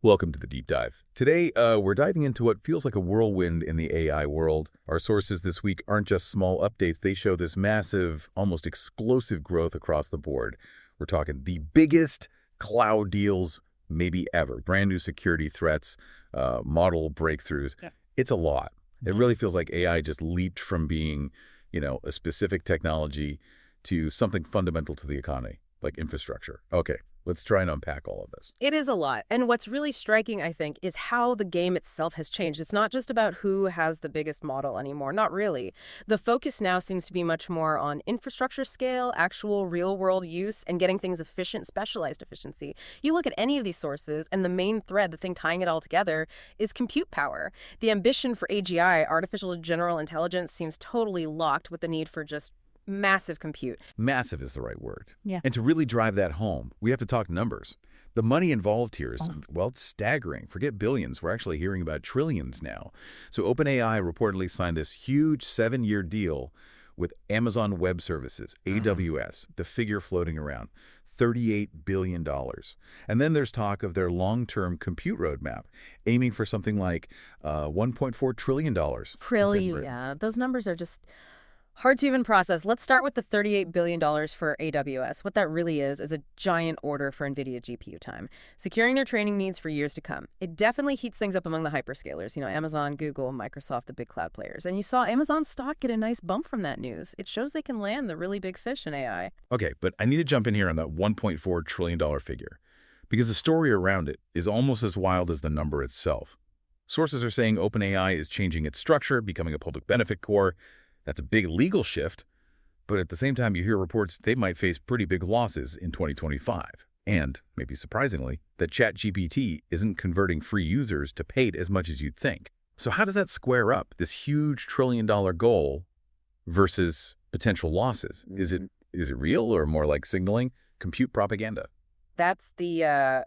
Welcome to the Deep Dive. Today, we're diving into what feels like a whirlwind in the AI world. Our sources this week aren't just small updates. They show this massive, almost explosive growth across the board. We're talking the biggest cloud deals maybe ever. Brand new security threats, model breakthroughs. Yeah. It's a lot. It really feels like AI just leaped from being, a specific technology to something fundamental to the economy, like infrastructure. Okay, let's try and unpack all of this. It is a lot. And what's really striking, I think, is how the game itself has changed. It's not just about who has the biggest model anymore. Not really. The focus now seems to be much more on infrastructure scale, actual real-world use, and getting things efficient, specialized efficiency. You look at any of these sources, and the main thread, the thing tying it all together, is compute power. The ambition for AGI, artificial general intelligence, seems totally locked with the need for just massive compute. Massive is the right word. Yeah. And to really drive that home, we have to talk numbers. The money involved here is, well, it's staggering. Forget billions. We're actually hearing about trillions now. So OpenAI reportedly signed this huge 7-year deal with Amazon Web Services, AWS, the figure floating around, $38 billion. And then there's talk of their long-term compute roadmap, aiming for something like $1.4 trillion. Trillion, yeah. Those numbers are just hard to even process. Let's start with the $38 billion for AWS. What that really is a giant order for NVIDIA GPU time, securing their training needs for years to come. It definitely heats things up among the hyperscalers, Amazon, Google, Microsoft, the big cloud players. And you saw Amazon stock get a nice bump from that news. It shows they can land the really big fish in AI. Okay, but I need to jump in here on that $1.4 trillion figure, because the story around it is almost as wild as the number itself. Sources are saying OpenAI is changing its structure, becoming a public benefit core. That's a big legal shift, but at the same time, you hear reports they might face pretty big losses in 2025. And, maybe surprisingly, that ChatGPT isn't converting free users to paid as much as you'd think. So how does that square up, this huge trillion-dollar goal versus potential losses? Is it real or more like signaling? Compute propaganda? That's the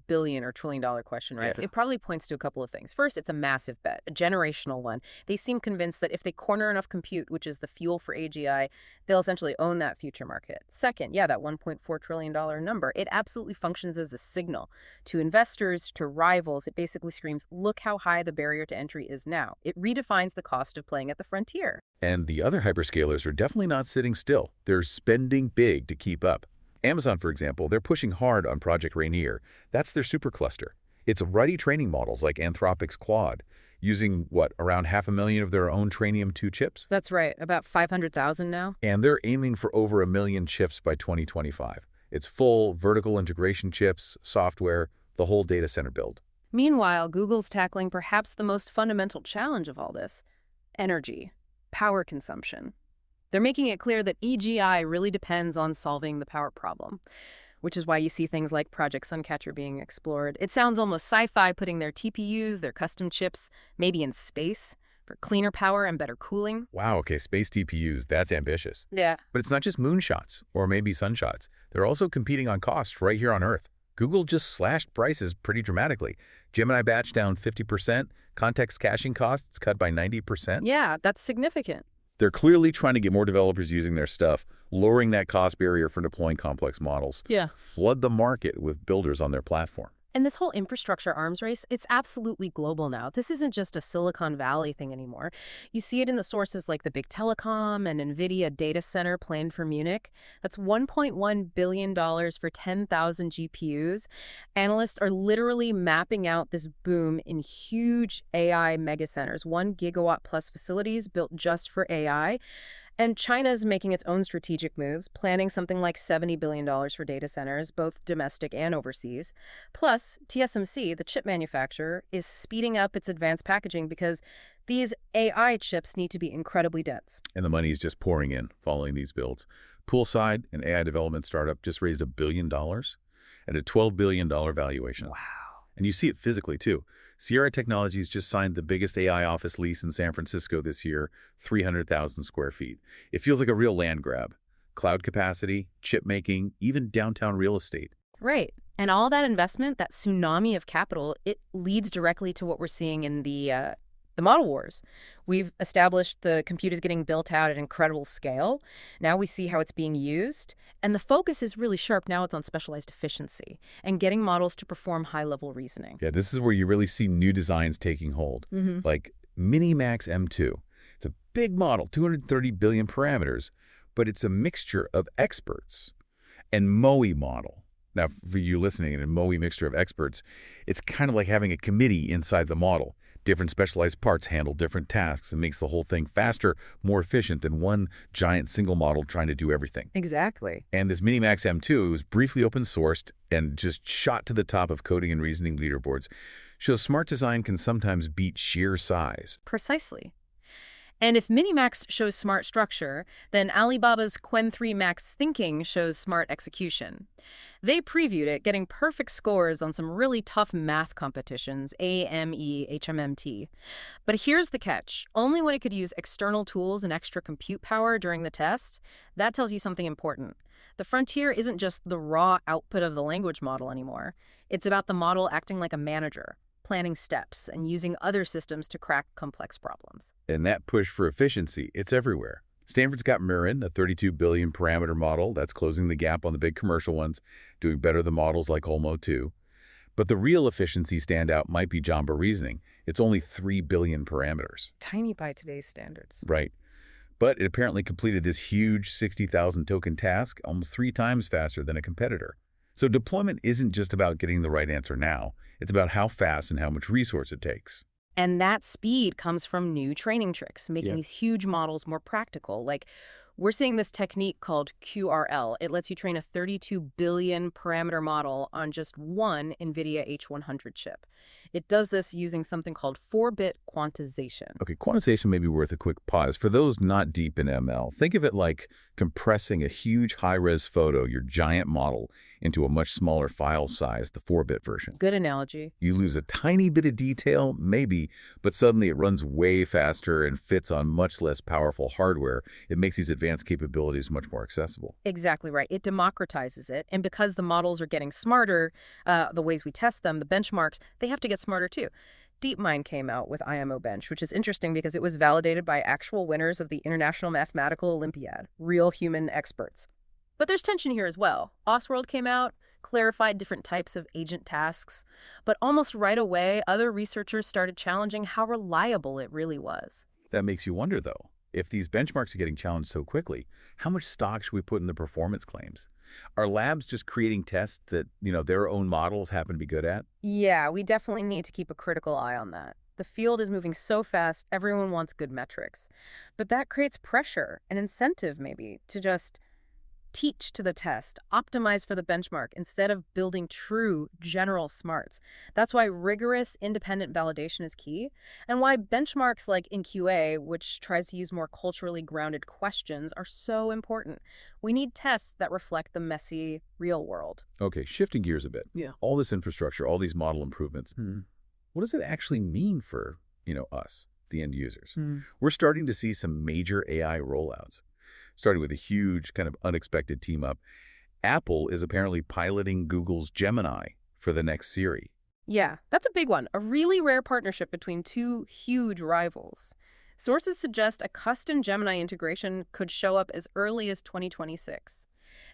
billion or trillion-dollar question, right? Yeah. It probably points to a couple of things. First, it's a massive bet, a generational one. They seem convinced that if they corner enough compute, which is the fuel for AGI, they'll essentially own that future market. Second, that $1.4 trillion number, it absolutely functions as a signal to investors, to rivals. It basically screams, look how high the barrier to entry is now. It redefines the cost of playing at the frontier. And the other hyperscalers are definitely not sitting still. They're spending big to keep up. Amazon, for example, they're pushing hard on Project Rainier. That's their supercluster. It's already training models like Anthropic's Claude, using, around 500,000 of their own Trainium 2 chips? That's right, about 500,000 now. And they're aiming for over 1 million chips by 2025. It's full vertical integration chips, software, the whole data center build. Meanwhile, Google's tackling perhaps the most fundamental challenge of all this: energy, power consumption. They're making it clear that AGI really depends on solving the power problem, which is why you see things like Project Suncatcher being explored. It sounds almost sci-fi, putting their TPUs, their custom chips, maybe in space for cleaner power and better cooling. Wow, okay, space TPUs, that's ambitious. Yeah. But it's not just moonshots or maybe sunshots. They're also competing on cost right here on Earth. Google just slashed prices pretty dramatically. Gemini batch down 50%, context caching costs cut by 90%. Yeah, that's significant. They're clearly trying to get more developers using their stuff, lowering that cost barrier for deploying complex models. Yeah. Flood the market with builders on their platform. And this whole infrastructure arms race, it's absolutely global now. This isn't just a Silicon Valley thing anymore. You see it in the sources like the big telecom and NVIDIA data center planned for Munich. That's $1.1 billion for 10,000 GPUs. Analysts are literally mapping out this boom in huge AI megacenters, 1 gigawatt plus facilities built just for AI. And China's making its own strategic moves, planning something like $70 billion for data centers, both domestic and overseas. Plus, TSMC, the chip manufacturer, is speeding up its advanced packaging because these AI chips need to be incredibly dense. And the money is just pouring in following these builds. Poolside, an AI development startup, just raised $1 billion at a $12 billion valuation. Wow. And you see it physically, too. Sierra Technologies just signed the biggest AI office lease in San Francisco this year, 300,000 square feet. It feels like a real land grab. Cloud capacity, chip making, even downtown real estate. Right. And all that investment, that tsunami of capital, it leads directly to what we're seeing in the the model wars. We've established the compute is getting built out at incredible scale. Now we see how it's being used. And the focus is really sharp. Now it's on specialized efficiency and getting models to perform high-level reasoning. Yeah, this is where you really see new designs taking hold, like Minimax M2. It's a big model, 230 billion parameters, but it's a mixture of experts. And MOE model. Now, for you listening, in a MOE mixture of experts, it's kind of like having a committee inside the model. Different specialized parts handle different tasks and makes the whole thing faster, more efficient than one giant single model trying to do everything. Exactly. And this Minimax M2 was briefly open sourced and just shot to the top of coding and reasoning leaderboards. Shows smart design can sometimes beat sheer size. Precisely. And if Minimax shows smart structure, then Alibaba's Qwen 3 Max Thinking shows smart execution. They previewed it, getting perfect scores on some really tough math competitions, AME, HMMT. But here's the catch. Only when it could use external tools and extra compute power during the test, that tells you something important. The frontier isn't just the raw output of the language model anymore. It's about the model acting like a manager, planning steps, and using other systems to crack complex problems. And that push for efficiency, it's everywhere. Stanford's got Marin, a 32 billion parameter model that's closing the gap on the big commercial ones, doing better than models like Olmo 2. But the real efficiency standout might be Jamba reasoning. It's only 3 billion parameters. Tiny by today's standards. Right. But it apparently completed this huge 60,000 token task almost 3 times faster than a competitor. So deployment isn't just about getting the right answer now. It's about how fast and how much resource it takes. And that speed comes from new training tricks, making these huge models more practical. Like, we're seeing this technique called QeRL. It lets you train a 32 billion parameter model on just one NVIDIA H100 chip. It does this using something called 4-bit quantization. Okay, quantization may be worth a quick pause. For those not deep in ML, think of it like compressing a huge high-res photo, your giant model, into a much smaller file size, the 4-bit version. Good analogy. You lose a tiny bit of detail, maybe, but suddenly it runs way faster and fits on much less powerful hardware. It makes these advanced capabilities much more accessible. Exactly right. It democratizes it. And because the models are getting smarter, the ways we test them, the benchmarks, they have to get smarter too. DeepMind came out with IMO Bench, which is interesting because it was validated by actual winners of the International Mathematical Olympiad, real human experts. But there's tension here as well. Oswald came out, clarified different types of agent tasks, but almost right away, other researchers started challenging how reliable it really was. That makes you wonder, though, if these benchmarks are getting challenged so quickly, how much stock should we put in the performance claims? Are labs just creating tests that, their own models happen to be good at? Yeah, we definitely need to keep a critical eye on that. The field is moving so fast, everyone wants good metrics. But that creates pressure, an incentive maybe, to just teach to the test, optimize for the benchmark, instead of building true general smarts. That's why rigorous independent validation is key, and why benchmarks like in QA, which tries to use more culturally grounded questions, are so important. We need tests that reflect the messy real world. Okay, shifting gears a bit. Yeah. All this infrastructure, all these model improvements, what does it actually mean for, us, the end users? We're starting to see some major AI rollouts. Starting with a huge kind of unexpected team up. Apple is apparently piloting Google's Gemini for the next Siri. Yeah, that's a big one. A really rare partnership between two huge rivals. Sources suggest a custom Gemini integration could show up as early as 2026.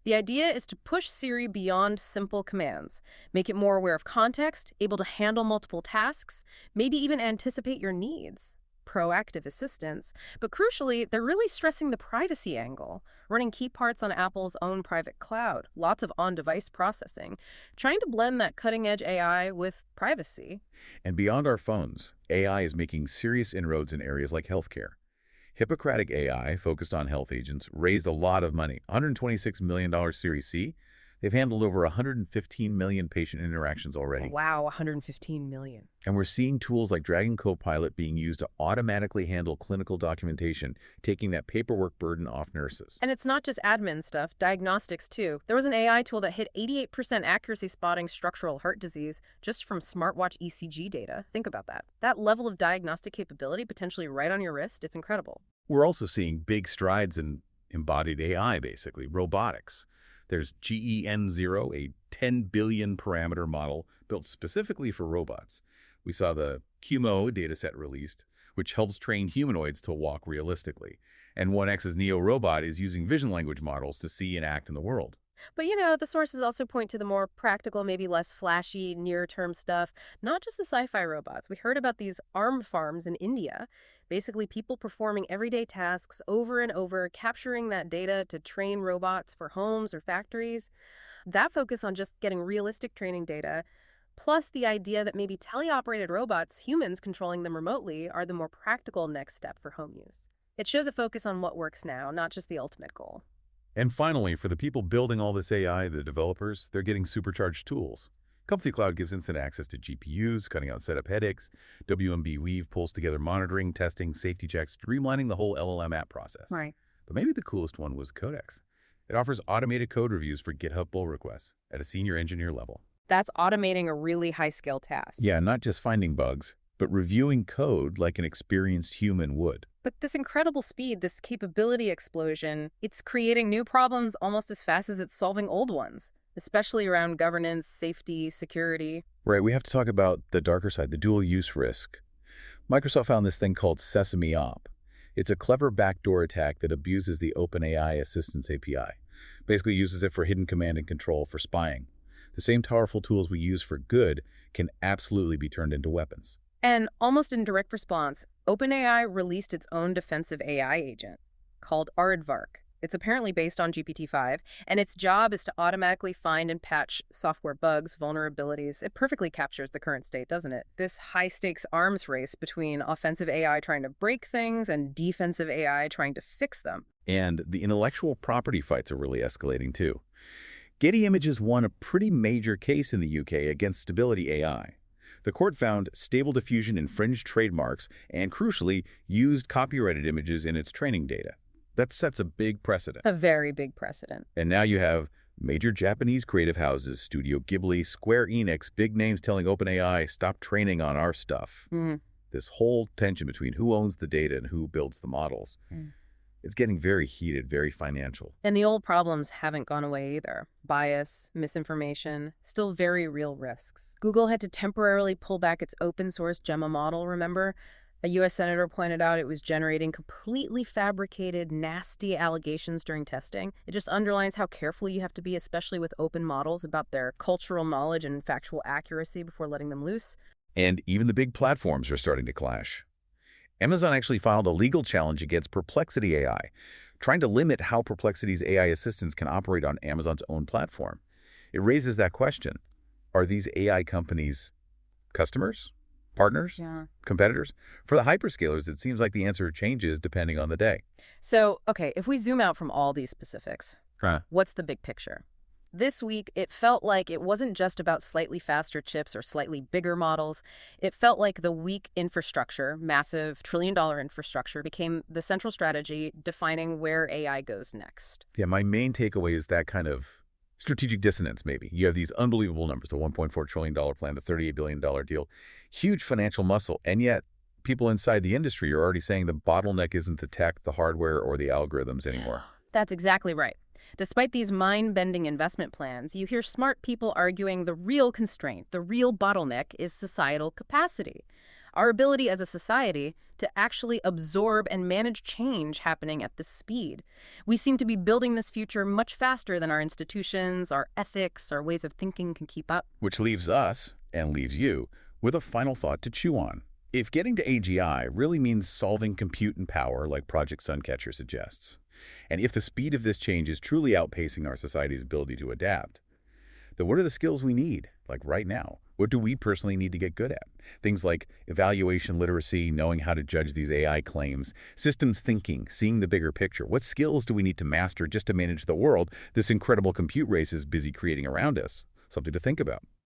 The idea is to push Siri beyond simple commands, make it more aware of context, able to handle multiple tasks, maybe even anticipate your needs. Proactive assistance, but crucially, they're really stressing the privacy angle, running key parts on Apple's own private cloud, lots of on-device processing, trying to blend that cutting-edge AI with privacy. And beyond our phones, AI is making serious inroads in areas like healthcare. Hippocratic AI, focused on health agents, raised a lot of money, $126 million Series C. They've handled over 115 million patient interactions already. Wow, 115 million. And we're seeing tools like Dragon Copilot being used to automatically handle clinical documentation, taking that paperwork burden off nurses. And it's not just admin stuff, diagnostics too. There was an AI tool that hit 88% accuracy spotting structural heart disease just from smartwatch ECG data. Think about that. That level of diagnostic capability potentially right on your wrist, it's incredible. We're also seeing big strides in embodied AI, basically, robotics. There's GEN0, a 10 billion parameter model built specifically for robots. We saw the QeMo dataset released, which helps train humanoids to walk realistically. And 1X's Neo robot is using vision language models to see and act in the world. But the sources also point to the more practical, maybe less flashy, near-term stuff, not just the sci-fi robots. We heard about these arm farms in India, basically people performing everyday tasks over and over, capturing that data to train robots for homes or factories. That focus on just getting realistic training data, plus the idea that maybe teleoperated robots, humans controlling them remotely, are the more practical next step for home use. It shows a focus on what works now, not just the ultimate goal. And finally, for the people building all this AI, the developers, they're getting supercharged tools. Comfy Cloud gives instant access to GPUs, cutting out setup headaches. W&B Weave pulls together monitoring, testing, safety checks, streamlining the whole LLM app process. Right. But maybe the coolest one was Codex. It offers automated code reviews for GitHub pull requests at a senior engineer level. That's automating a really high-scale task. Yeah, not just finding bugs, but reviewing code like an experienced human would. But this incredible speed, this capability explosion, it's creating new problems almost as fast as it's solving old ones, especially around governance, safety, security. Right, we have to talk about the darker side, the dual-use risk. Microsoft found this thing called Sesame Op. It's a clever backdoor attack that abuses the OpenAI Assistance API. Basically uses it for hidden command and control for spying. The same powerful tools we use for good can absolutely be turned into weapons. And almost in direct response, OpenAI released its own defensive AI agent called Aardvark. It's apparently based on GPT-5, and its job is to automatically find and patch software bugs, vulnerabilities. It perfectly captures the current state, doesn't it? This high-stakes arms race between offensive AI trying to break things and defensive AI trying to fix them. And the intellectual property fights are really escalating too. Getty Images won a pretty major case in the UK against Stability AI. The court found Stable Diffusion infringed trademarks and, crucially, used copyrighted images in its training data. That sets a big precedent. A very big precedent. And now you have major Japanese creative houses, Studio Ghibli, Square Enix, big names telling OpenAI, stop training on our stuff. This whole tension between who owns the data and who builds the models. It's getting very heated, very financial. And the old problems haven't gone away either. Bias, misinformation, still very real risks. Google had to temporarily pull back its open source Gemma model, remember? A U.S. senator pointed out it was generating completely fabricated, nasty allegations during testing. It just underlines how careful you have to be, especially with open models, about their cultural knowledge and factual accuracy before letting them loose. And even the big platforms are starting to clash. Amazon actually filed a legal challenge against Perplexity AI, trying to limit how Perplexity's AI assistants can operate on Amazon's own platform. It raises that question. Are these AI companies customers? Partners? Competitors? For the hyperscalers, it seems like the answer changes depending on the day. So, okay, if we zoom out from all these specifics, what's the big picture? This week, it felt like it wasn't just about slightly faster chips or slightly bigger models. It felt like the weak infrastructure, massive trillion-dollar infrastructure, became the central strategy defining where AI goes next. Yeah, my main takeaway is that kind of strategic dissonance, maybe. You have these unbelievable numbers, the $1.4 trillion plan, the $38 billion deal, huge financial muscle, and yet people inside the industry are already saying the bottleneck isn't the tech, the hardware, or the algorithms anymore. That's exactly right. Despite these mind-bending investment plans, you hear smart people arguing the real constraint, the real bottleneck, is societal capacity. Our ability as a society to actually absorb and manage change happening at this speed. We seem to be building this future much faster than our institutions, our ethics, our ways of thinking can keep up. Which leaves us, and leaves you, with a final thought to chew on. If getting to AGI really means solving compute and power like Project Suncatcher suggests, and if the speed of this change is truly outpacing our society's ability to adapt, then what are the skills we need, like right now? What do we personally need to get good at? Things like evaluation literacy, knowing how to judge these AI claims, systems thinking, seeing the bigger picture. What skills do we need to master just to manage the world this incredible compute race is busy creating around us? Something to think about.